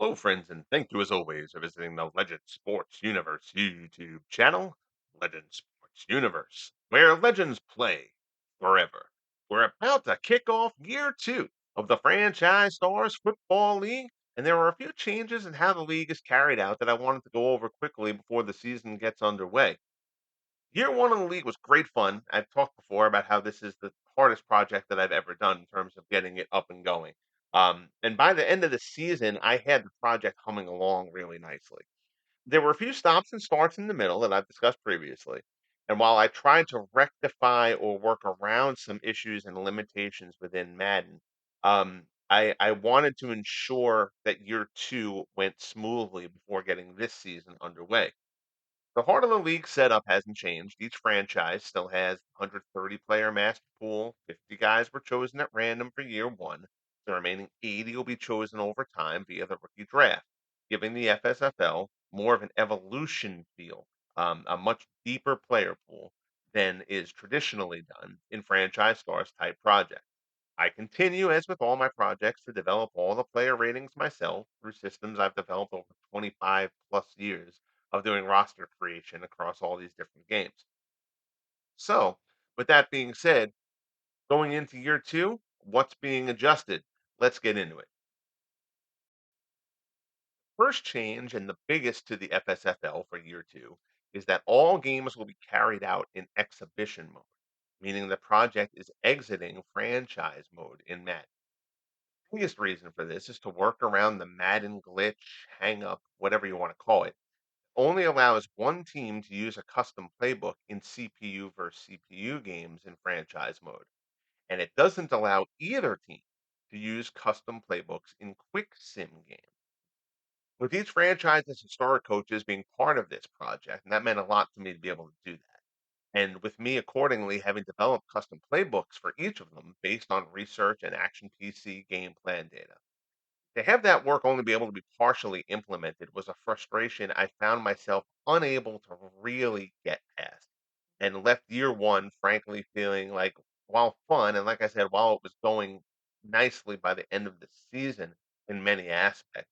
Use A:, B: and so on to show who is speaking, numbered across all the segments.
A: Hello, friends, and thank you as always for visiting the Legend Sports Universe YouTube channel, Legend Sports Universe, where legends play forever. We're about to kick off year two of the Franchise Stars Football League, and there are a few changes in how the league is carried out that I wanted to go over quickly before the season gets underway. Year one of the league was great fun. I've talked before about how this is the hardest project that I've ever done in terms of getting it up and going. And by the end of the season, I had the project humming along really nicely. There were a few stops and starts in the middle that I've discussed previously. And while I tried to rectify or work around some issues and limitations within Madden, I wanted to ensure that year two went smoothly before getting this season underway. The heart of the league setup hasn't changed. Each franchise still has 130 player master pool. 50 guys were chosen at random for year one. The remaining 80 will be chosen over time via the rookie draft, giving the FSFL more of an evolution feel, a much deeper player pool than is traditionally done in franchise stars type projects. I continue, as with all my projects, to develop all the player ratings myself through systems I've developed over 25 plus years of doing roster creation across all these different games. So, with that being said, going into year two, what's being adjusted? Let's get into it. First change, and the biggest to the FSFL for year two, is that all games will be carried out in exhibition mode, meaning the project is exiting franchise mode in Madden. Biggest reason for this is to work around the Madden glitch, hang up, whatever you want to call it. Only allows one team to use a custom playbook in CPU versus CPU games in franchise mode, and it doesn't allow either team to use custom playbooks in quick sim games. With each franchise's historic coaches being part of this project, and that meant a lot to me to be able to do that. And with me accordingly having developed custom playbooks for each of them based on research and Action PC game plan data. To have that work only be able to be partially implemented was a frustration I found myself unable to really get past, and left year one, frankly, feeling like, while fun, and like I said, while it was going nicely by the end of the season in many aspects,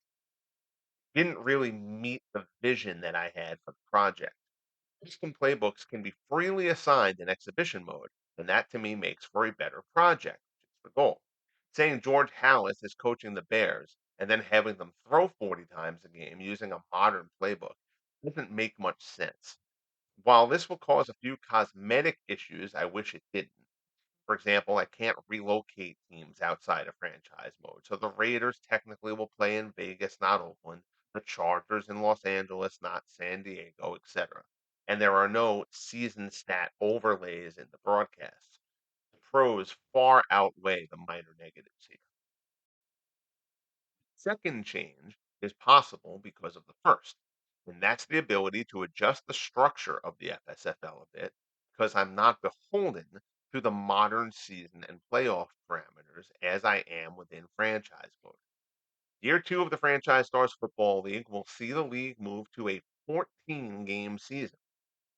A: didn't really meet the vision that I had for the project. Custom playbooks can be freely assigned in exhibition mode, and that to me makes for a better project, which is the goal. Saying George Hallis is coaching the Bears and then having them throw 40 times a game using a modern playbook doesn't make much sense. While this will cause a few cosmetic issues, I wish it didn't. For example, I can't relocate teams outside of franchise mode. So the Raiders technically will play in Vegas, not Oakland. The Chargers in Los Angeles, not San Diego, etc. And there are no season stat overlays in the broadcasts. The pros far outweigh the minor negatives here. Second change is possible because of the first, and that's the ability to adjust the structure of the FSFL a bit because I'm not beholden to the modern season and playoff parameters as I am within franchise mode. Year two of the Franchise Stars Football League will see the league move to a 14 game season.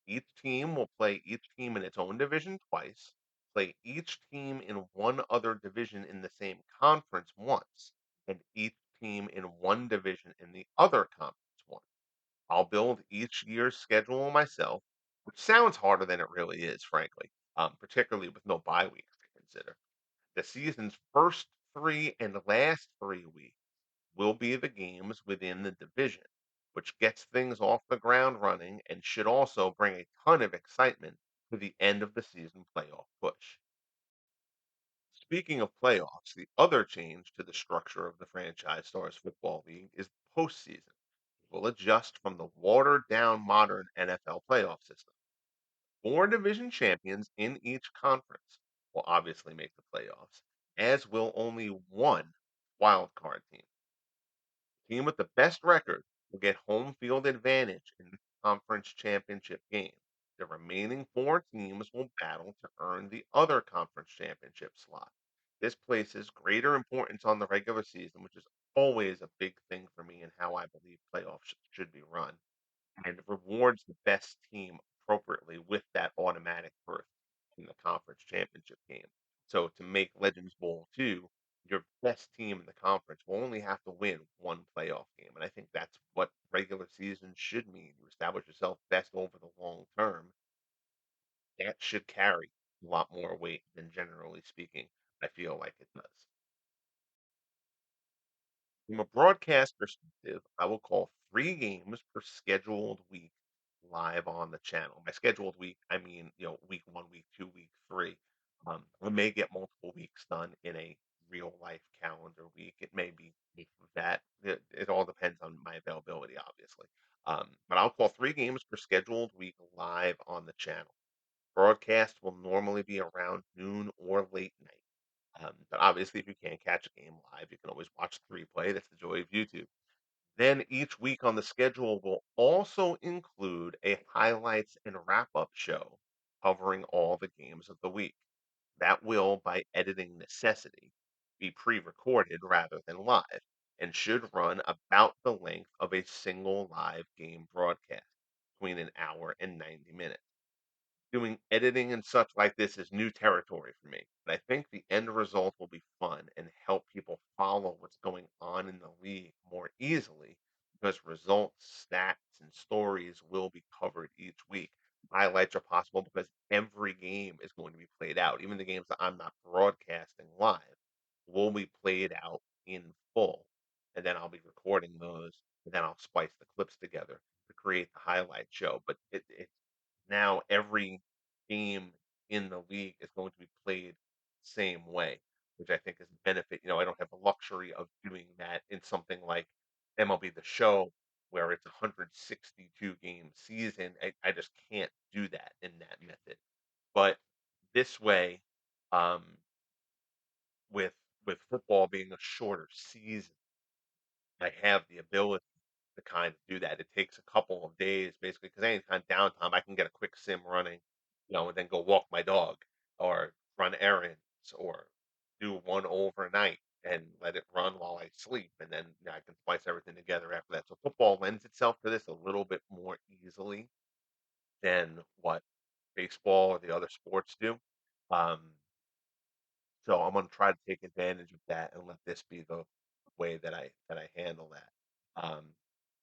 A: Each team will play each team in its own division twice, play each team in one other division in the same conference once, and each team in one division in the other conference once. I'll build each year's schedule myself, which sounds harder than it really is, frankly, particularly with no bye weeks to consider. The season's first three and last 3 weeks will be the games within the division, which gets things off the ground running and should also bring a ton of excitement to the end of the season playoff push. Speaking of playoffs, the other change to the structure of the Franchise Stars Football League is the postseason. It will adjust from the watered down modern NFL playoff system. Four division champions in each conference will obviously make the playoffs, as will only one wild card team. Team with the best record will get home field advantage in the conference championship game. The remaining four teams will battle to earn the other conference championship slot. This places greater importance on the regular season, which is always a big thing for me and how I believe playoffs should be run, and rewards the best team appropriately with that automatic berth in the conference championship game. So to make Legends Bowl 2, your best team in the conference will only have to win one playoff and I think that's what regular season should mean. You establish yourself best over the long term. That should carry a lot more weight than generally speaking, I feel like it does. From a broadcast perspective, I will call 3 games per scheduled week live on the channel. By scheduled week, I mean, week 1, week 2, week 3. I may get multiple weeks done in a real life calendar week. It may be that. It all depends on my availability, obviously. But I'll call 3 games per scheduled week live on the channel. Broadcast will normally be around noon or late night. But obviously, if you can't catch a game live, you can always watch the replay. That's the joy of YouTube. Then each week on the schedule will also include a highlights and wrap up show covering all the games of the week. That will, by editing necessity, be pre recorded rather than live and should run about the length of a single live game broadcast, between an hour and 90 minutes. Doing editing and such like this is new territory for me, but I think the end result will be fun and help people follow what's going on in the league more easily because results, stats, and stories will be covered each week. Highlights are possible because every game is going to be played out. Even the games that I'm not broadcasting live will be played out in full. And then I'll be recording those, and then I'll splice the clips together to create the highlight show. But it's now every game in the league is going to be played the same way, which I think is a benefit. I don't have the luxury of doing that in something like MLB The Show, where it's a 162 game season. I just can't do that in that method. But this way, um, with football being a shorter season, I have the ability to kind of do that. It takes a couple of days basically because any kind of downtime, I can get a quick sim running, and then go walk my dog or run errands or do one overnight and let it run while I sleep. And then I can splice everything together after that. So football lends itself to this a little bit more easily than what baseball or the other sports do. Um, so I'm gonna try to take advantage of that and let this be the way that I handle that.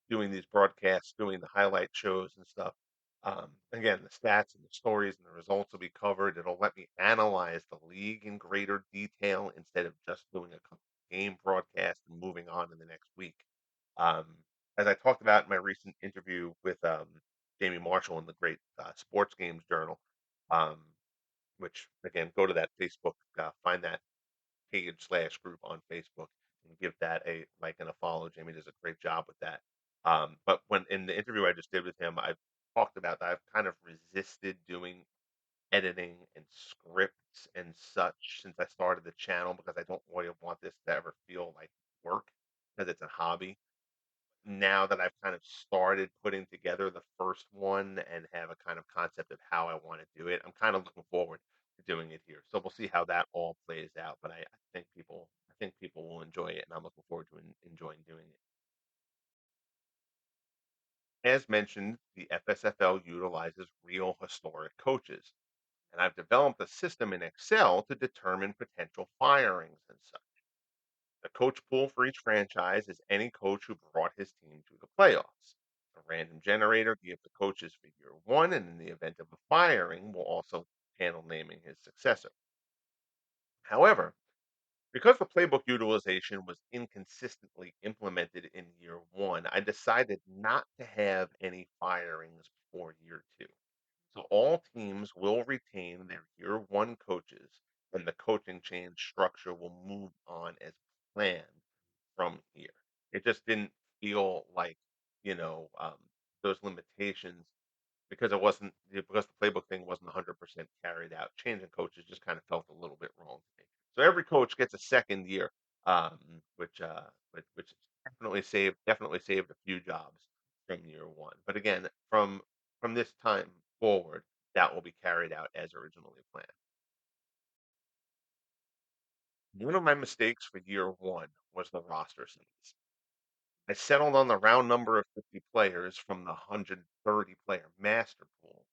A: Doing these broadcasts, doing the highlight shows and stuff. Again, the stats and the stories and the results will be covered. It'll let me analyze the league in greater detail instead of just doing a game broadcast and moving on to the next week. Um, as I talked about in my recent interview with Jamie Marshall in the Great Sports Games Journal, um, which again, go to that Facebook, find that page/group on Facebook and give that a like and a follow. Jamie does a great job with that. But when in the interview I just did with him, I've talked about that I've kind of resisted doing editing and scripts and such since I started the channel because I don't really want this to ever feel like work because it's a hobby. Now that I've kind of started putting together the first one and have a kind of concept of how I want to do it, I'm kind of looking forward to doing it here. So we'll see how that all plays out. But I think people will enjoy it, and I'm looking forward to enjoying doing it. As mentioned, the FSFL utilizes real historic coaches, and I've developed a system in Excel to determine potential firings and such. The coach pool for each franchise is any coach who brought his team to the playoffs. A random generator gives the coaches for year one, and in the event of a firing, will also handle naming his successor. However, because the playbook utilization was inconsistently implemented in year one, I decided not to have any firings before year two. So all teams will retain their year one coaches, and the coaching chain structure will move on as planned from here. It just didn't feel like, those limitations because because the playbook thing wasn't 100% carried out. Changing coaches just kind of felt a little bit wrong to me. So every coach gets a second year, which definitely saved a few jobs from year one. But again, from this time forward, that will be carried out as originally planned. One of my mistakes for year one was the roster size. I settled on the round number of 50 players from the 130 player master pool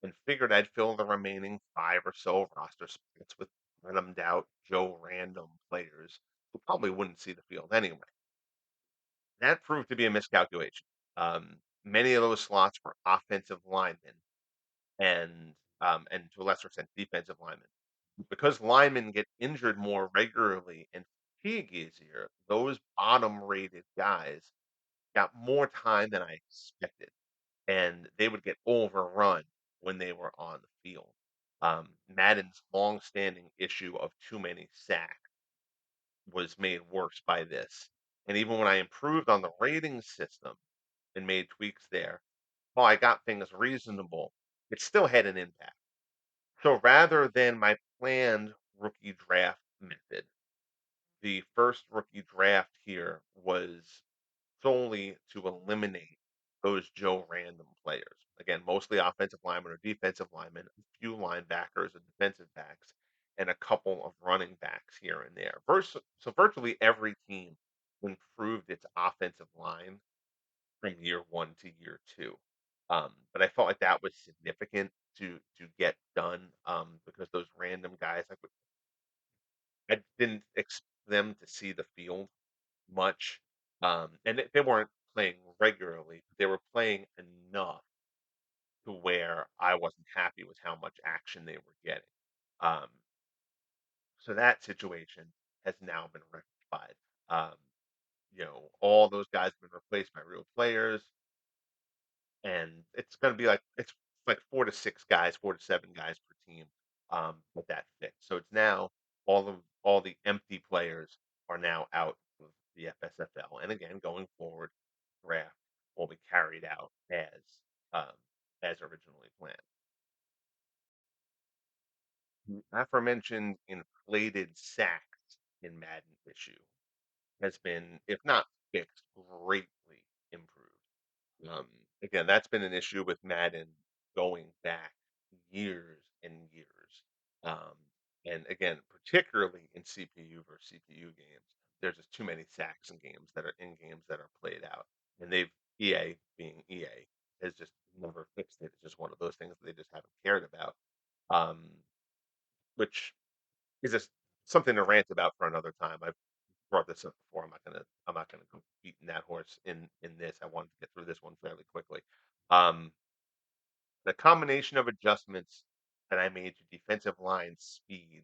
A: and figured I'd fill the remaining 5 or so roster spots with randomed out Joe Random players who probably wouldn't see the field anyway. That proved to be a miscalculation. Many of those slots were offensive linemen and to a lesser extent defensive linemen. Because linemen get injured more regularly and fatigue easier, those bottom rated guys got more time than I expected, and they would get overrun when they were on the field. Madden's long-standing issue of too many sacks was made worse by this. And even when I improved on the rating system and made tweaks there, while I got things reasonable, it still had an impact. So rather than my planned rookie draft method, the first rookie draft here was solely to eliminate those Joe random players. Again, mostly offensive linemen or defensive linemen, a few linebackers and defensive backs, and a couple of running backs here and there. So virtually every team improved its offensive line from year one to year two. But I felt like that was significant to get done because those random guys, I didn't expect them to see the field much, and they weren't playing regularly. They were playing enough to where I wasn't happy with how much action they were getting. Um, so that situation has now been rectified. Um, all those guys have been replaced by real players, and it's going to be it's like 4 to 6 guys, 4 to 7 guys per team with that fix. So it's now all the empty players are now out of the FSFL, and again, going forward, draft will be carried out um, as originally planned. The aforementioned inflated sacks in Madden issue has been, if not fixed, greatly improved. Again, that's been an issue with Madden going back years and years. Um, and again, particularly in CPU versus CPU games, there's just too many sacks in games that are played out. And EA being EA has just never fixed it. It's just one of those things that they just haven't cared about. Um, which is just something to rant about for another time. I've brought this up before. I'm not gonna go beating that horse in this. I wanted to get through this one fairly quickly. Um, the combination of adjustments that I made to defensive line speed,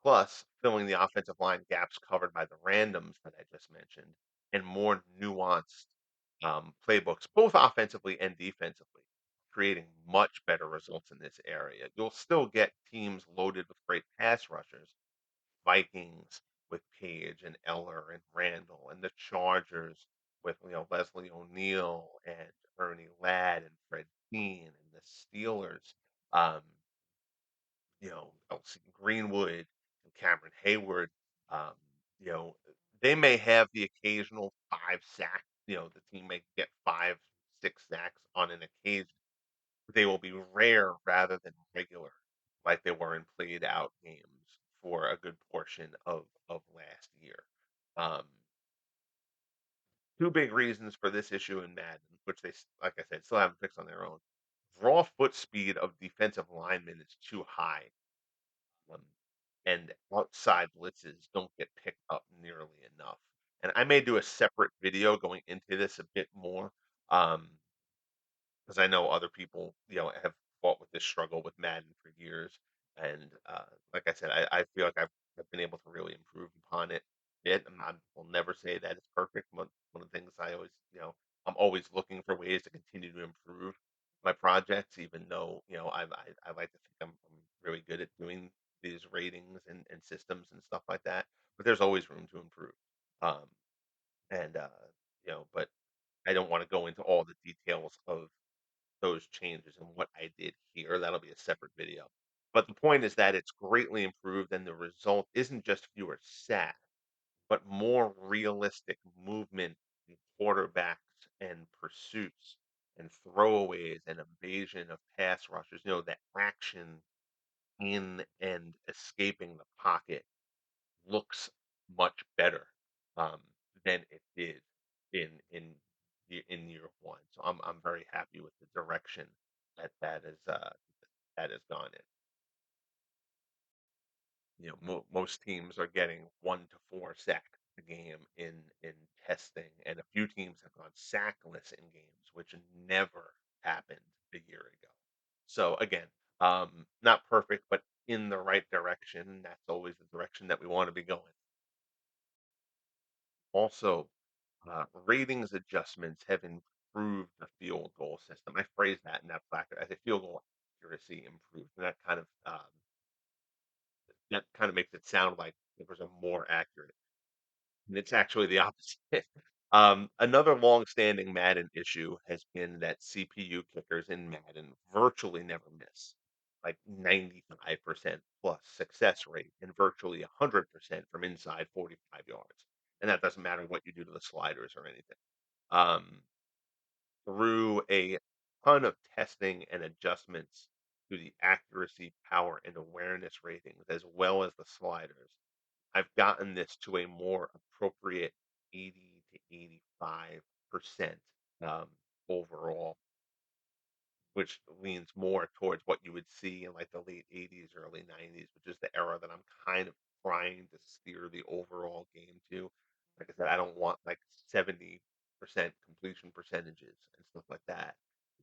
A: plus filling the offensive line gaps covered by the randoms that I just mentioned, and more nuanced playbooks, both offensively and defensively, creating much better results in this area. You'll still get teams loaded with great pass rushers, Vikings with Page and Eller and Randall, and the Chargers with Leslie O'Neal and Ernie Ladd and Fred Dean, and the Steelers, um, Elsie Greenwood and Cameron Hayward. Um, you know, they may have the occasional 5 sack. The team may get 5, 6 sacks on an occasion. They will be rare rather than regular, like they were in played out games for a good portion of last year. Um, Two big reasons for this issue in Madden, which like I said, still haven't fixed on their own. Raw foot speed of defensive linemen is too high, um, and outside blitzes don't get picked up nearly enough. And I may do a separate video going into this a bit more. Um, because I know other people, have fought with this struggle with Madden for years, and like I said, I feel like I've been able to really improve upon it. I will never say that it's perfect. One of the things I'm always looking for ways to continue to improve my projects, even though I like to think I'm really good at doing these ratings and systems and stuff like that. But there's always room to improve. Um, and but I don't want to go into all the details of those changes and what I did here. That'll be a separate video. But the point is that it's greatly improved, and the result isn't just fewer sacks, but more realistic movement in quarterbacks and pursuits and throwaways and evasion of pass rushers. The action in and escaping the pocket looks much better um, than it did in year one. So I'm very happy with the direction that has gone in. Most teams are getting 1 to 4 sacks the game in testing, and a few teams have gone sackless in games, which never happened a year ago. So again, not perfect, but in the right direction. That's always the direction that we want to be going. Also, ratings adjustments have improved the field goal system. I phrase that in that placard as a field goal accuracy improved, and that kind of makes it sound like it was a more accurate. And it's actually the opposite. Another long-standing Madden issue has been that CPU kickers in Madden virtually never miss, like 95% plus success rate and virtually 100% from inside 45 yards. And that doesn't matter what you do to the sliders or anything. Um, Through a ton of testing and adjustments to the accuracy, power, and awareness ratings, as well as the sliders, I've gotten this to a more appropriate 80 to 85% overall, which leans more towards what you would see in like the late 80s, early 90s, which is the era that I'm kind of trying to steer the overall game to. Like I said, I don't want like 70% completion percentages and stuff like that.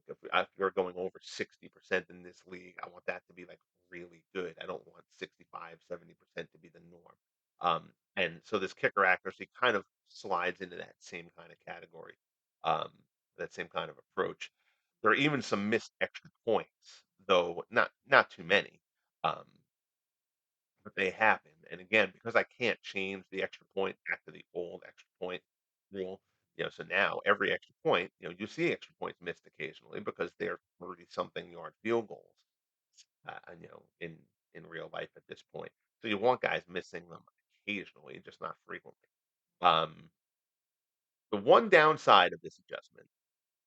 A: If you're going over 60% in this league, I want that to be like really good. I don't want 65, 70% to be the norm. And so this kicker accuracy kind of slides into that same kind of category, um, that same kind of approach. There are even some missed extra points, though not too many, um, but they happen. And again, because I can't change the extra point back to the old extra point rule, so now every extra point, you see extra points missed occasionally because they're 30 something yard field goals, and, in real life at this point. So you want guys missing them occasionally, just not frequently. Um, the one downside of this adjustment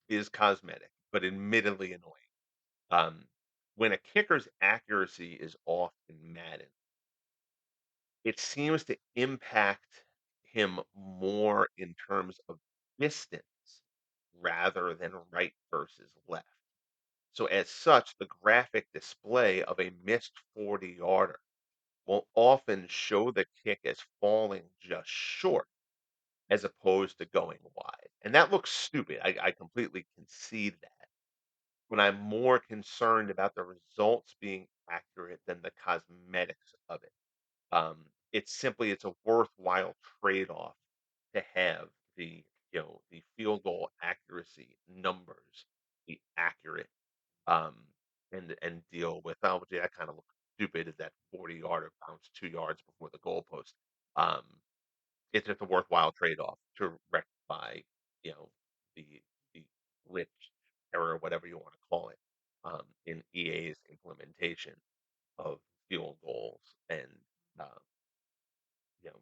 A: is cosmetic, but admittedly annoying. Um, when a kicker's accuracy is off in Madden, it seems to impact him more in terms of distance rather than right versus left. So, as such, the graphic display of a missed 40-yarder will often show the kick as falling just short as opposed to going wide. And that looks stupid. I completely concede that. When I'm more concerned about the results being accurate than the cosmetics of it. It's a worthwhile trade-off to have the field goal accuracy numbers be accurate, um, and deal with, "Oh, gee, that kinda looks stupid as that 40-yarder bounced 2 yards before the goalpost." Um, it's just a worthwhile trade-off to rectify, you know, the the glitch, error, whatever you wanna call it, in EA's implementation of field goals and, uh, you know,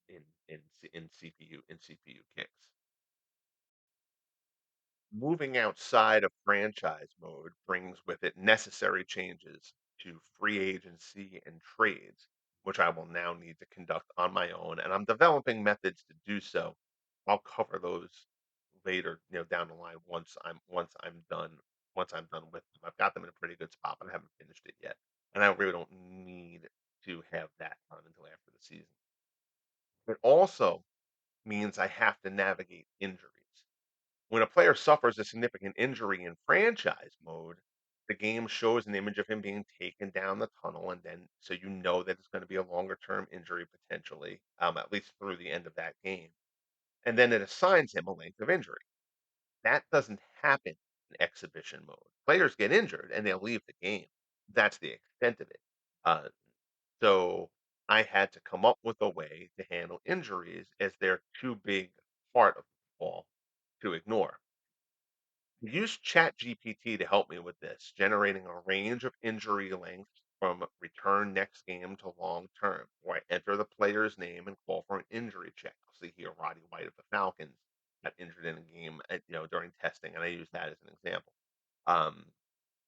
A: in CPU kicks. Moving outside of franchise mode brings with it necessary changes to free agency and trades, which I will now need to conduct on my own, and I'm developing methods to do so. I'll cover those later, down the line once I'm done with them. I've got them in a pretty good spot, but I haven't finished it yet, and I really don't need to have that done until after the season. It also means I have to navigate injuries. When a player suffers a significant injury in franchise mode, the game shows an image of him being taken down the tunnel, and then so you know that it's going to be a longer term injury potentially, at least through the end of that game. And then it assigns him a length of injury. That doesn't happen in exhibition mode. Players get injured and they'll leave the game. That's the extent of it. Uh, so I had to come up with a way to handle injuries as they're too big part of football to ignore. Use ChatGPT to help me with this, generating a range of injury lengths from return next game to long term, where I enter the player's name and call for an injury check. I'll see here Roddy White of the Falcons got injured in a game during testing, and I use that as an example. Um,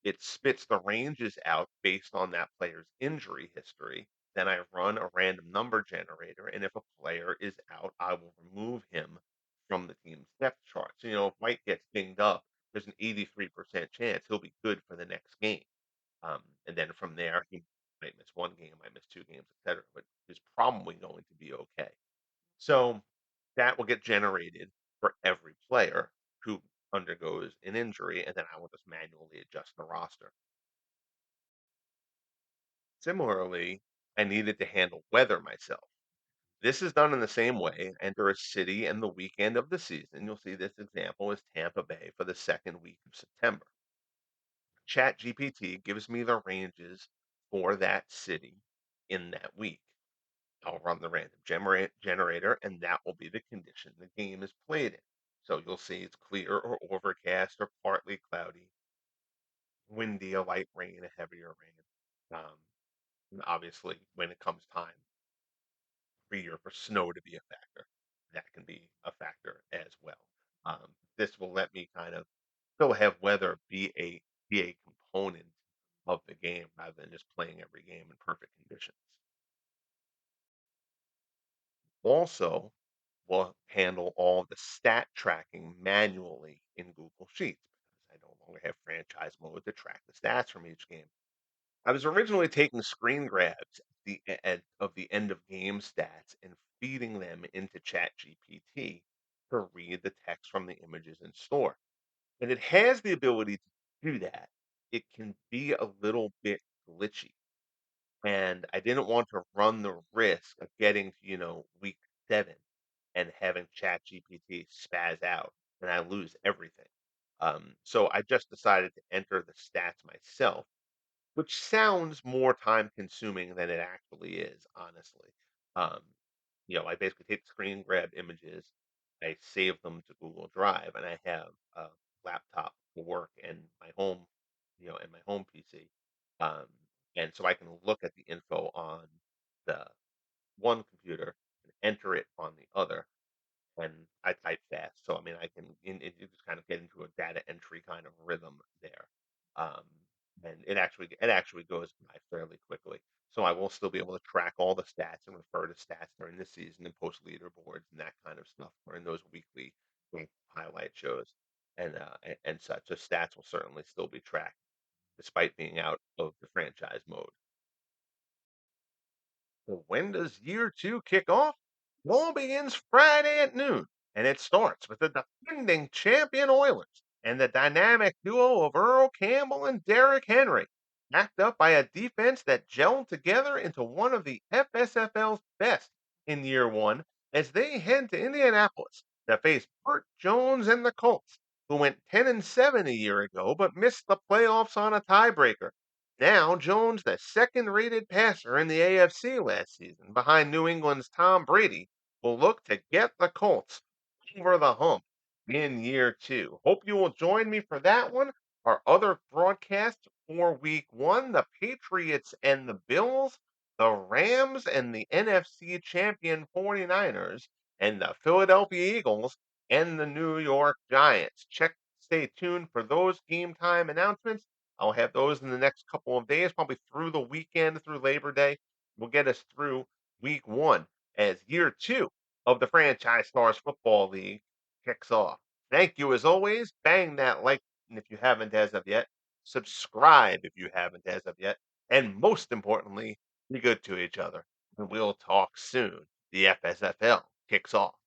A: it spits the ranges out based on that player's injury history. Then I run a random number generator, and if a player is out, I will remove him from the team's depth chart. So, if White gets dinged up, there's an 83% chance he'll be good for the next game. And then from there, he might miss one game, might miss two games, etc. But he's probably going to be okay. So that will get generated for every player who undergoes an injury, and then I will just manually adjust the roster. Similarly, I needed to handle weather myself. This is done in the same way. Enter a city and the weekend of the season. You'll see this example is Tampa Bay for the second week of September. Chat GPT gives me the ranges for that city in that week. I'll run the random generator, and that will be the condition the game is played in. So you'll see it's clear or overcast or partly cloudy, windy, a light rain, a heavier rain. And obviously, when it comes time for year for snow to be a factor, that can be a factor as well. This will let me kind of still have weather be a component of the game rather than just playing every game in perfect conditions. Also, will handle all the stat tracking manually in Google Sheets because I no longer have franchise mode to track the stats from each game. I was originally taking screen grabs of the end of game stats and feeding them into ChatGPT to read the text from the images in store. And it has the ability to do that. It can be a little bit glitchy. And I didn't want to run the risk of getting to, week 7 and having ChatGPT spaz out and I lose everything. So I just decided to enter the stats myself, which sounds more time consuming than it actually is, honestly. Um, I basically take screen grab images, I save them to Google Drive, and I have a laptop for work and my home PC. Um, and so I can look at the info on the one computer and enter it on the other and I type fast. So I mean, I can you just kind of get into a data entry kind of rhythm there, um, and it actually goes by fairly quickly. So I will still be able to track all the stats and refer to stats during the season and post leaderboards and that kind of stuff during those weekly highlight shows and such. So stats will certainly still be tracked despite being out of the franchise mode. So when does year 2 kick off? It all begins Friday at noon, and it starts with the defending champion Oilers and the dynamic duo of Earl Campbell and Derrick Henry, backed up by a defense that gelled together into one of the FSFL's best in year 1 as they head to Indianapolis to face Burt Jones and the Colts, who went 10-7 a year ago but missed the playoffs on a tiebreaker. Now, Jones, the second rated passer in the AFC last season, behind New England's Tom Brady, will look to get the Colts over the hump in year 2. Hope you will join me for that one. Our other broadcasts for week 1, the Patriots and the Bills, the Rams and the NFC champion 49ers, and the Philadelphia Eagles and the New York Giants. Stay tuned for those game time announcements. I'll have those in the next couple of days, probably through the weekend, through Labor Day. Will get us through week 1 as year 2 of the Franchise Stars Football League kicks off. Thank you as always. Bang that like button if you haven't as of yet. Subscribe if you haven't as of yet. And most importantly, be good to each other. And we'll talk soon. The FSFL kicks off.